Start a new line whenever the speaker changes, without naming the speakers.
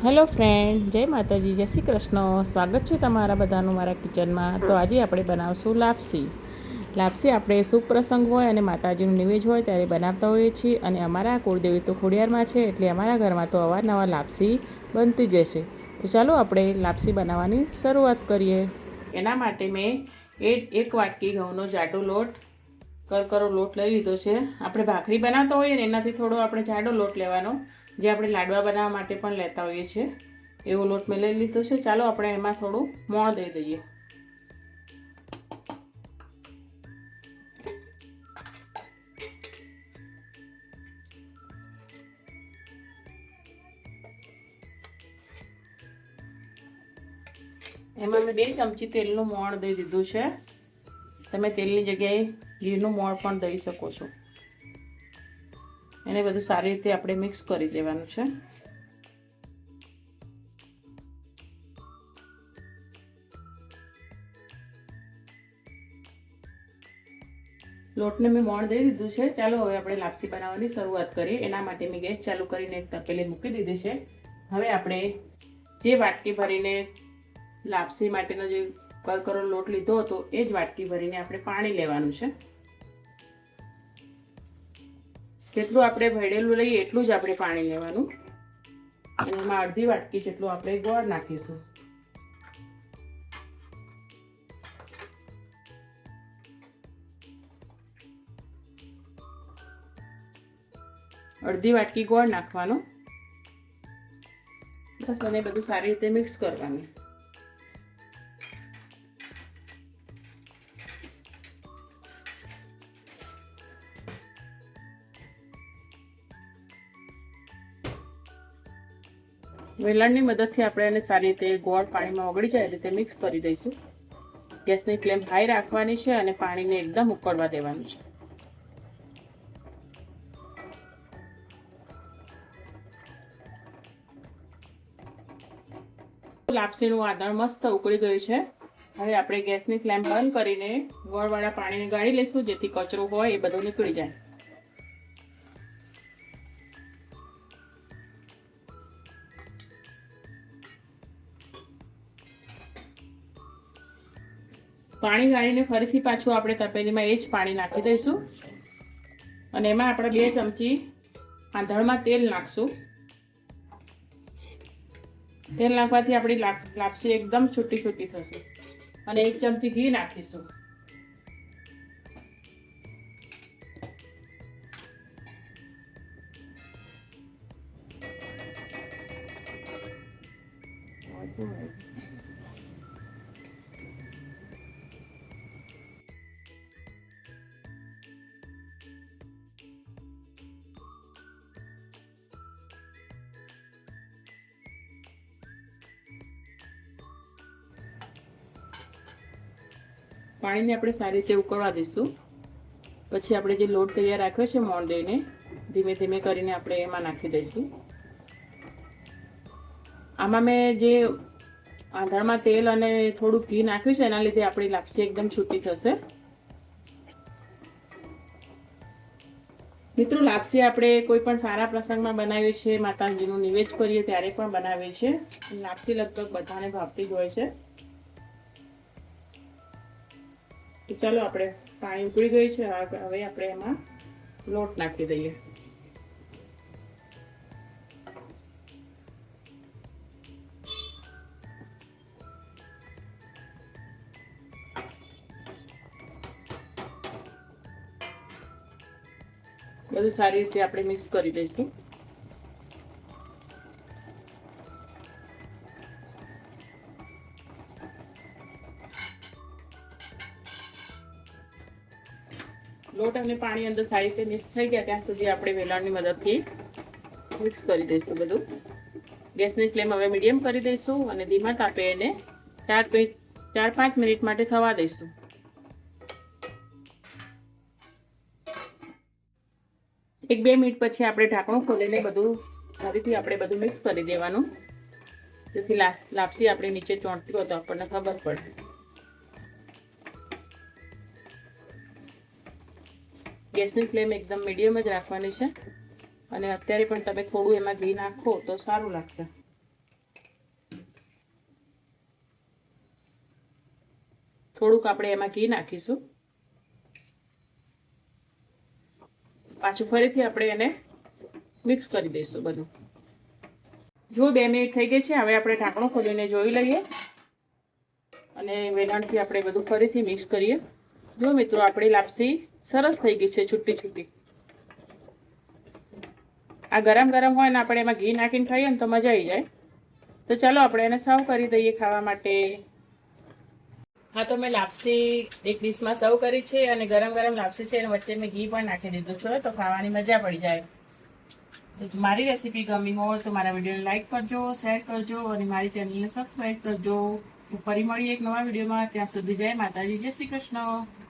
Hello friend, જય માતાજી, જય શ્રી કૃષ્ણ. સ્વાગત છે તમારા બધાનું મારા કિચનમાં. તો આજે આપણે બનાવશું લાપસી. લાપસી આપણે શુભ પ્રસંગ હોય અને માતાજીનું નિવેદ હોય ત્યારે બનાવતા હોઈએ છીએ. અને અમારા કુળદેવી તો ખોડિયારમાં છે, એટલે અમારા ઘરમાં તો અવારનવાર લાપસી બનતી જ છે. તો ચાલો આપણે લાપસી બનાવવાની શરૂઆત કરીએ. એના માટે મેં એક વાટકી ઘઉંનો જાડો લોટ કરકરો લોટ લઈ લીધો છે. આપણે ભાખરી બનાવતા હોઈએ ને એનાથી થોડો આપણે જાડો લોટ લેવાનો, જે આપણે લાડવા બનાવવા માટે પણ લેતા હોઈએ છીએ. એવો લોટ મેં લઈ લીધો છે. ચાલો આપણે એમાં થોડું મોણ દઈ દઈએ. એમાં મેં 2 ચમચી તેલનું મોણ દઈ દીધું છે. તમે તેલની જગ્યાએ ઘીનું મોણ પણ દઈ શકો છો. એને બધું સારી રીતે આપણે મિક્સ કરી દેવાનું છે. લોટને મેં મોણ દઈ દીધું છે. ચાલો હવે આપણે લાપસી બનાવવાની શરૂઆત કરીએ. એના માટે મેં ગેસ ચાલુ કરીને એક તપેલી મૂકી દીધી છે. હવે આપણે જે વાટકી ભરીને લાપસી માટેનો જે કરકરો લોટ લીધો હતો એ જ વાટકી ભરીને આપણે પાણી લેવાનું છે. જેટલું આપણે ભરેલું લઈએ એટલું જ આપણે પાણી લેવાનું. અને એમાં અડધી વાટકી જેટલું આપણે ગોળ નાખીશું. અડધી વાટકી ગોળ નાખવાનો. બસ અને બધું સારી રીતે મિક્સ કરવાનું. વેલણની મદદથી આપણે એને સારી રીતે ગોળ પાણીમાં ઓગળી જાય એ રીતે મિક્સ કરી દઈશું. ગેસની ફ્લેમ હાઈ રાખવાની છે અને પાણીને એકદમ ઉકળવા દેવાનું છે. લાપસીનું આદણ મસ્ત ઉકળી ગયું છે. હવે આપણે ગેસની ફ્લેમ બંધ કરીને ગોળવાળા પાણીને ગાળી લઈશું, જેથી કચરો હોય એ બધું નીકળી જાય. પાણી ગાળીને ફરીથી પાછું આપણે તપેલીમાં એ જ પાણી નાખી દઈશું. અને એમાં આપણે 2 ચમચી આંધણમાં તેલ નાખશું. તેલ નાખવાથી આપણી લાપસી એકદમ છૂટી છૂટી થશે. અને 1 ચમચી ઘી નાખીશું. પાણીને આપણે સારી રીતે ઉકળવા દઈશું. પછી આપણે જે લોટ તૈયાર રાખ્યો છે મોણ દઈને ધીમે ધીમે કરીને આપણે એમાં નાખી દઈશું. આમાં મેં જે આંધણમાં તેલ અને થોડું ઘી નાખ્યું છે એના લીધે આપણી લાપસી એકદમ છૂટી થશે. મિત્રો, લાપસી આપણે કોઈ પણ સારા પ્રસંગમાં બનાવીએ છીએ, માતાજીનું નિવેદ કરીએ ત્યારે પણ બનાવીએ છીએ. લાપસી લગભગ બધાને ભાવતી જ હોય છે. તો ચાલો આપણે પાણી ઉકળી ગયું છે. હવે આપણે એમાં લોટ નાખી દઈએ. બધું સારી રીતે આપણે મિક્સ કરી દઈશું. લોટ અને પાણી અંદર સારી રીતે મિક્સ થઈ ગયા ત્યાં સુધી આપણે વેલણની મદદથી મિક્સ કરી દઈશું બધું. ગેસની ફ્લેમ હવે મીડિયમ કરી દઈશું અને ધીમા તાપે એને 4-5 મિનિટ માટે થવા દઈશું. એક 2 મિનિટ પછી આપણે ઢાંકણું ખોલીને ફરીથી આપણે બધું મિક્સ કરી દેવાનું, જેથી લાપસી આપણે નીચે ચોંટતી હોય તો આપણને ખબર પડે. ગેસની ફ્લેમ એકદમ મીડિયમ જ રાખવાની છે. અને અત્યારે પણ તમે થોડું એમાં ઘી નાખો તો સારું લાગશે. થોડુંક આપણે એમાં ઘી નાખીશું. પાછું ફરીથી આપણે એને મિક્સ કરી દઈશું બધું. જો 2 મિનિટ થઈ ગઈ છે. હવે આપણે ઢાંકણું ખોલીને જોઈ લઈએ અને વેલણથી આપણે બધું ફરીથી મિક્સ કરીએ. જો મિત્રો, આપણી લાપસી સરસ થઈ ગઈ છે, છૂટી છૂટી. આ ગરમ ગરમ હોય ને આપણે એમાં ઘી નાખીને ખાઈએ ને તો મજા આવી જાય. તો ચાલો આપણે એને સર્વ કરી દઈએ ખાવા માટે. હા, તો મેં લાપસી એક ડીશમાં સર્વ કરી છે અને ગરમ ગરમ લાપસી છે અને વચ્ચે મેં ઘી પણ નાખી દીધું છે, તો ખાવાની મજા પડી જાય. મારી રેસીપી ગમી હોય તો મારા વિડીયોને લાઈક કરજો, શેર કરજો અને મારી ચેનલને સબસ્ક્રાઈબ કરજો. ફરી મળીએ એક નવા વિડીયોમાં. ત્યાં સુધી જય માતાજી, જય શ્રી કૃષ્ણ.